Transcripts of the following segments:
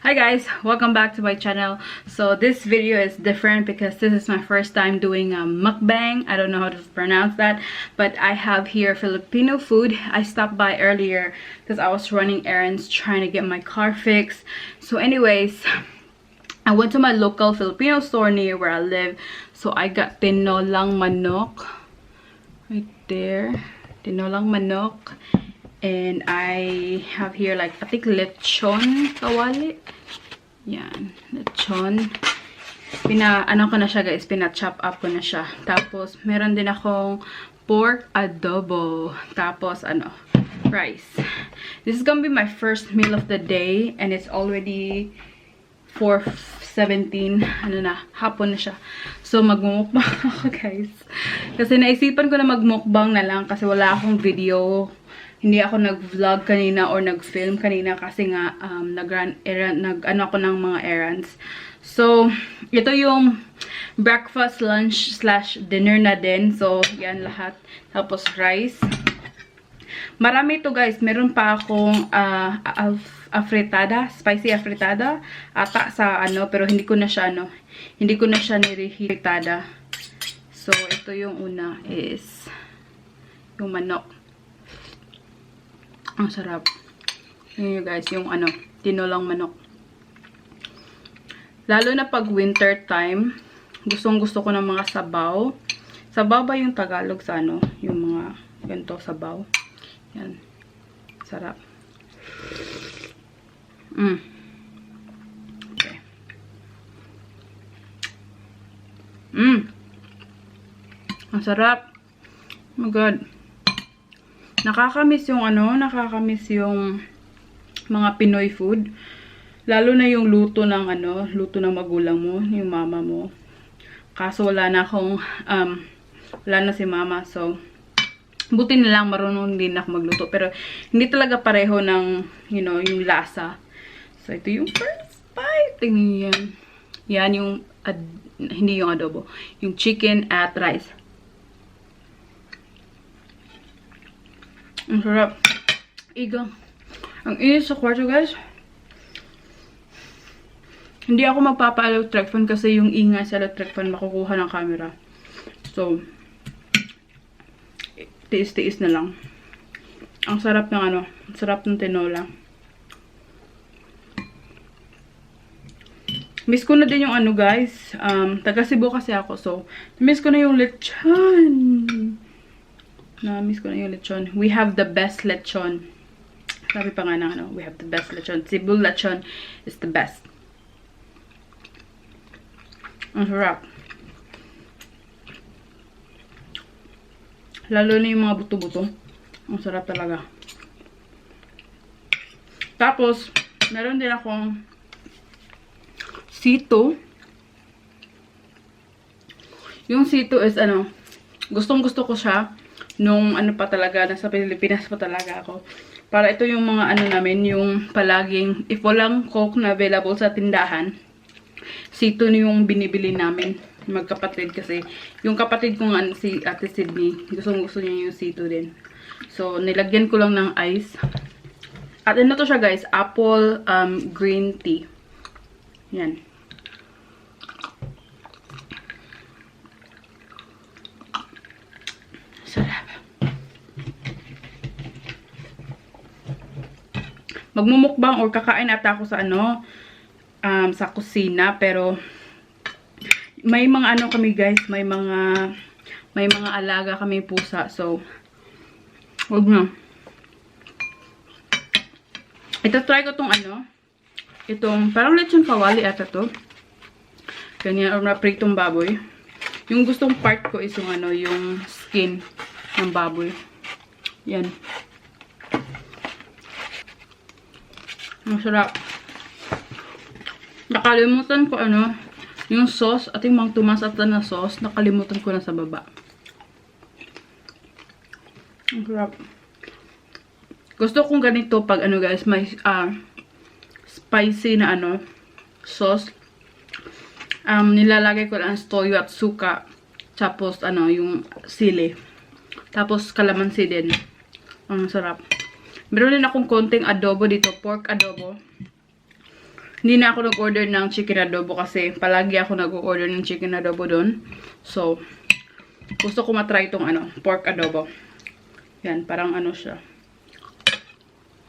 Hi guys, welcome back to my channel. So this video is different because this is my first time doing a mukbang. I don't know how to pronounce that, but I have here Filipino food. I stopped by earlier because I was running errands trying to get my car fixed. So anyways, I went to my local Filipino store near where I live. So I got Tinolang Manok right there. Tinolang Manok. And I have here like, I think lechon Kawali. Yan, lechon. Ano ko na siya guys, pina-chop up ko na siya. Tapos, meron din akong pork adobo. Tapos, rice. This is gonna be my first meal of the day. And it's already 4:17. Hapon na siya. So, magmumukbang ako guys. Kasi naisipan ko na magmukbang na lang kasi wala akong video. Hindi ako nag-vlog kanina or nag-film kanina kasi nga ako ng mga errands. So, ito yung breakfast, lunch, / dinner na din. So, yan lahat. Tapos rice. Marami ito guys. Meron pa akong afritada, spicy afritada. Ata sa pero hindi ko na siya nirehiritada. So, ito yung una is yung manok. Ang sarap. Yun guys, yung tinolang manok. Lalo na pag winter time, gustong-gusto ko ng mga sabaw. Sabaw ba yung Tagalog sa yung mga ganito sabaw. Yan. Sarap. Okay. Ang sarap. Oh my God. Nakakamiss yung mga Pinoy food. Lalo na yung luto ng magulang mo, yung mama mo. Kaso wala na si mama. So, buti na lang marunong din ako magluto. Pero, hindi talaga pareho ng, yung lasa. So, ito yung first bite. Tingnan yan. Yan yung, hindi yung adobo. Yung chicken at rice. Ang sarap. Iga. Ang inis sa kwarto, guys. Hindi ako magpapa-electric fan kasi yung ingay sa electric fan makukuha ng camera. So, tiis-tiis na lang. Ang sarap ng sarap ng tinola. Miss ko na din yung guys. Taga Cebu kasi ako. So, miss ko na yung lechon. Na-miss ko na yung lechon. We have the best lechon. Sabi pa nga na we have the best lechon. Cebu lechon is the best. Ang sarap. Lalo na yung mga buto-buto. Ang sarap talaga. Tapos, meron din akong sito. Yung sito is gustong-gusto ko siya. Nung pa talaga, nasa Pilipinas pa talaga ako. Para ito yung mga namin, yung palaging, if walang Coke na available sa tindahan, sito yung binibili namin, magkapatid. Kasi, yung kapatid ko nga, si Ate Sydney, gusto niya yung sito din. So, nilagyan ko lang ng ice. At to siya guys, apple green tea. Yan. Sarap. Magmumukbang or kakain ata ako sa sa kusina, pero may mga kami guys, may mga alaga kami pusa. So, wag na. Ito try ko tong itong parang lechon kawali ata to. Ganyan, or pritong baboy. Yung gustong part ko is yung yung skin ng baboy. Yan. Ang sarap. Nakalimutan ko yung sauce, at yung Mang Tomas at na sauce, nakalimutan ko na sa baba. Ang sarap. Gusto kong ganito pag guys, may spicy na sauce. Nilalagay ko lang toyo at suka. Tapos yung sili. Tapos kalamansi din. Ang sarap. Meron din akong konting adobo dito, pork adobo. Hindi na ako nag-order ng chicken adobo kasi palagi ako nag-order ng chicken adobo doon. So, gusto ko matry itong ano, pork adobo. Yan, parang ano siya.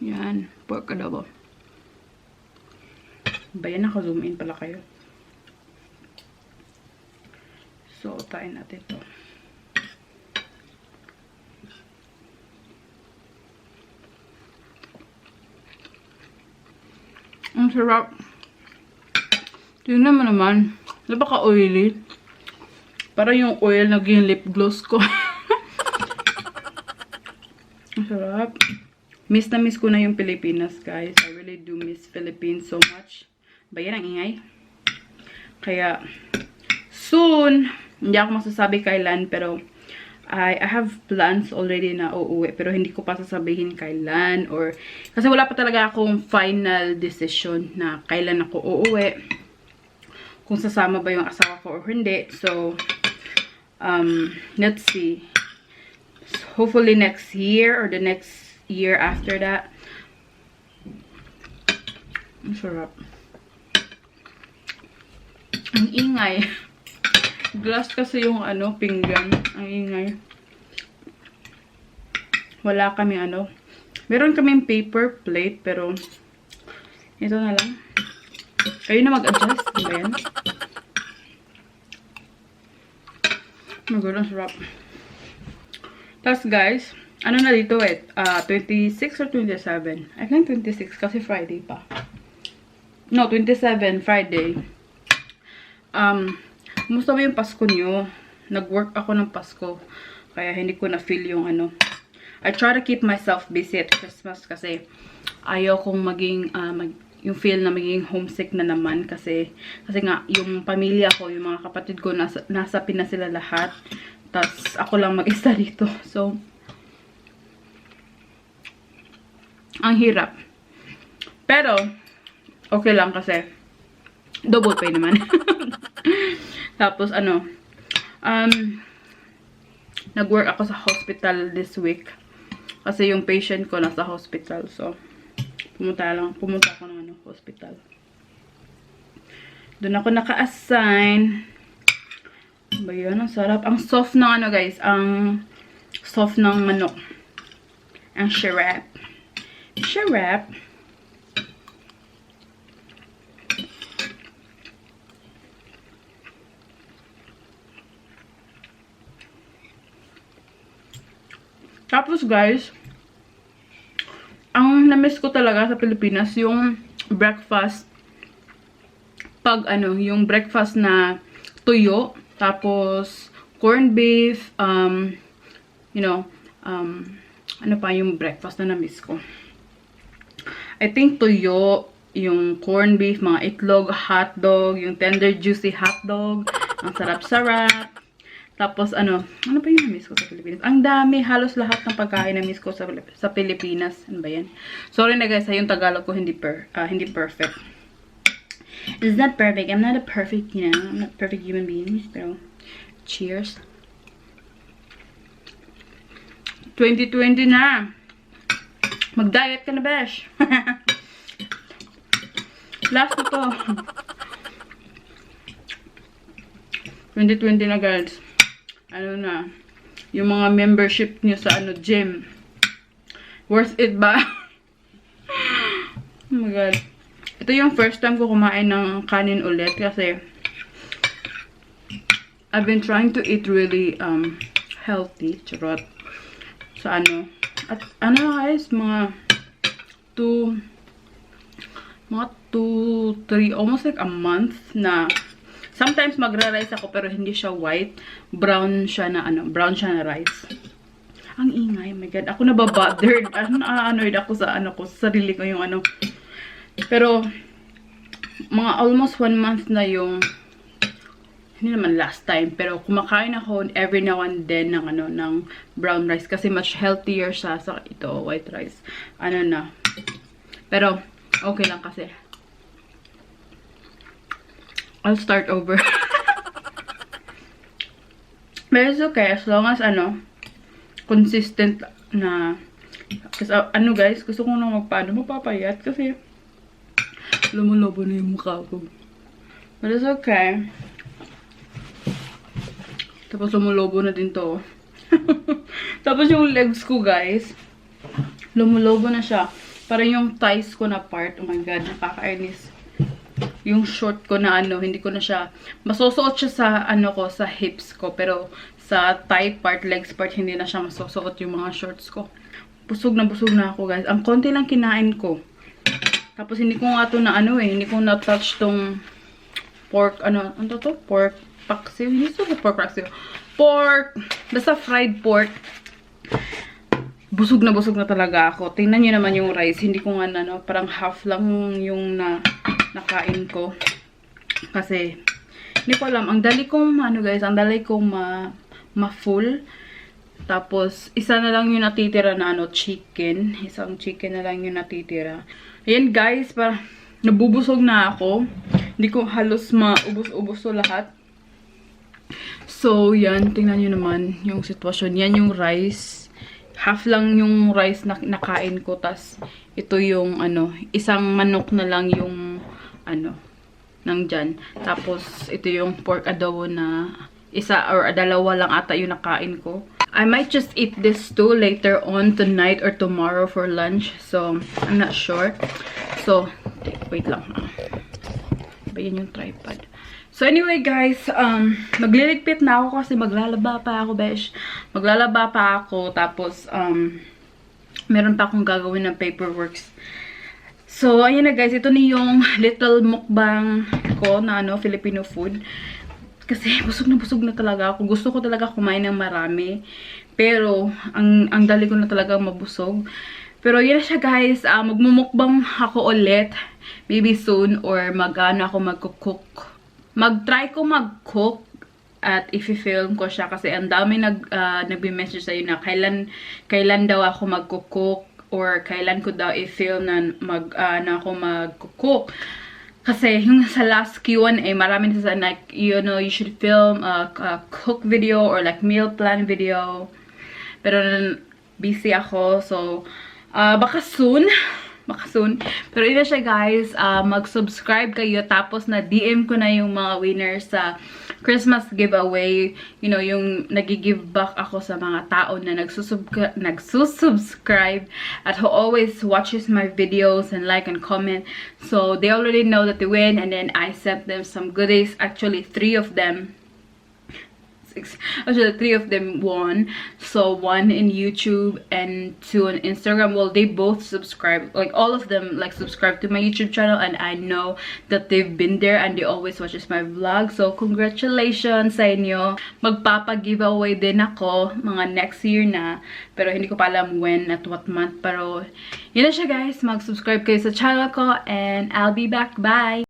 Yan, pork adobo. Bayan, naka-zoom in pala kayo. So, tayin natin ito. Ang sarap. Tingnan mo naman. Napaka-oily. Parang yung oil naging lip gloss ko. Ang sarap. Miss na miss ko na yung Pilipinas, guys. I really do miss Philippines so much. Bayan ang ingay. Kaya, soon, hindi ako masasabi kailan, pero I have plans already na uuwi, pero hindi ko pa sasabihin kailan, or kasi wala pa talaga akong final decision na kailan ako uuwi, kung sasama ba yung asawa ko or hindi. So let's see, hopefully next year or the next year after that. Ang sarap. Ang ingay. Glass kasi yung ano, pinggan. Ang ingay. Wala kami ano. Meron kaming paper plate, pero ito na lang. Kayo na mag-adjust. Diba yan? Ang sarap. Tapos guys, ano na dito 26 or 27? I think 26 kasi Friday pa. No, 27, Friday. Kumusta ba yung Pasko nyo? Nag-work ako ng Pasko. Kaya hindi ko na-feel yung ano. I try to keep myself busy at Christmas kasi ayaw kong maging, yung feel na maging homesick na naman. Kasi nga, yung pamilya ko, yung mga kapatid ko, nasa Pinas sila lahat. Tapos ako lang mag-isa dito. So, ang hirap. Pero, okay lang kasi double pay naman. Tapos, ano, nag-work ako sa hospital this week. Kasi yung patient ko nasa hospital. So, pumunta ako ng ano, hospital. Doon ako naka-assign. Ba yun? Ang sarap. Ang soft ng ano, guys. Ang soft ng manok. Ang sharap. Sharap. Tapos guys, ang na-miss ko talaga sa Pilipinas yung breakfast. Pag ano, yung breakfast na tuyo, tapos corned beef, you know, ano pa yung breakfast na na-miss ko. I think tuyo, yung corned beef, mga itlog, hotdog, yung tender juicy hotdog, ang sarap-sarap. Tapos, ano pa yung na-miss ko sa Pilipinas? Ang dami, halos lahat ng pagkain na-miss ko sa Pilipinas. Ano ba yan? Sorry na guys, yung Tagalog ko hindi perfect. It's not perfect. I'm not a perfect, you know, I'm not a perfect human being. Pero, cheers. 2020 na. Mag-diet ka na, besh. Last na to. 2020 na guys. Ano na, yung mga membership nyo sa ano, gym. Worth it ba? Oh my god. Ito yung first time ko kumain ng kanin ulit kasi I've been trying to eat really healthy, charot. Sa ano. At ano guys, mga 2, 3, almost like a month na sometimes magra-rice ako pero hindi siya white. Brown siya na rice. Ang ingay, oh my god. Ako nababothered. Na-annoyed ako sa ano ko, sa sarili ko yung ano. Pero mga almost 1 month na yung hindi naman last time, pero kumakain ako every now and then ng ano, ng brown rice kasi much healthier siya sa ito, white rice. Ano na. Pero okay lang kasi. I'll start over. But it's okay as long as ano, consistent na. Kasi ano guys, gusto ko nang magpapayat kasi Lumulobo na yung mukha ko. But it's okay. Tapos lumulobo na din to. Tapos yung legs ko, guys, lumulobo na siya. Parang yung thighs ko na part. Oh my God, nakakainis. Yung short ko na hindi ko na siya, masusuot siya sa ko, sa hips ko. Pero sa thigh part, legs part, hindi na siya masusuot yung mga shorts ko. Busog na ako, guys. Ang konti lang kinain ko. Tapos hindi ko nga to na hindi ko na touch tong pork, ano to? Pork paksiw. Hindi to pork paksiw. Pork, basta fried pork. Busog na talaga ako. Tingnan niyo naman yung rice. Hindi ko nga parang half lang yung nakain ko. Kasi, hindi ko alam. Ang dali kong, guys, ang dali kong ma-full. Tapos, isa na lang yung natitira na chicken. Isang chicken na lang yung natitira. Ayan, guys, nabubusog na ako. Hindi ko halos maubos-ubos to lahat. So, yan. Tingnan nyo naman yung sitwasyon. Yan yung rice. Half lang yung rice na nakain ko. Tas, ito yung, isang manok na lang yung, nandyan. Tapos, ito yung pork adobo na isa or dalawa lang ata yung nakain ko. I might just eat this too later on tonight or tomorrow for lunch. So, I'm not sure. So, wait lang. Bayan yung tripod. So, anyway, guys, magliligpit na ako kasi maglalaba pa ako, besh. Maglalaba pa ako, tapos, meron pa akong gagawin ng paperworks. So, ayun na, guys, ito na yung little mukbang ko na, Filipino food. Kasi, busog na talaga ako. Gusto ko talaga kumain ng marami. Pero, ang dali ko na talaga mabusog. Pero, yun na siya, guys. Magmumukbang ako ulit. Maybe soon. Or, ako magkukook. Mag-try ko mag-cook at i-film ko siya kasi ang dami nagbi-message sa'yo na kailan daw ako mag-cook or kailan ko daw i-film na ako mag-cook. Kasi yung sa last Q&A, marami na sa like, you should film a cook video or like meal plan video. Pero busy ako, so baka soon. Pero ina siya, guys, mag-subscribe kayo tapos na DM ko na yung mga winners sa Christmas giveaway. Yung nag-give back ako sa mga tao na nagsusubscribe at who always watches my videos and like and comment. So they already know that they win, and then I sent them some goodies. Actually, 3 of them won. So 1 in YouTube and 2 on Instagram. Well, they both subscribe, like all of them subscribe to my YouTube channel, and I know that they've been there and they always watches my vlog. So congratulations sa inyo. Magpapa-giveaway din ako mga next year na, pero hindi ko pa alam when at what month. Pero yun na siya, guys. Mag-subscribe kayo sa channel ko and I'll be back. Bye!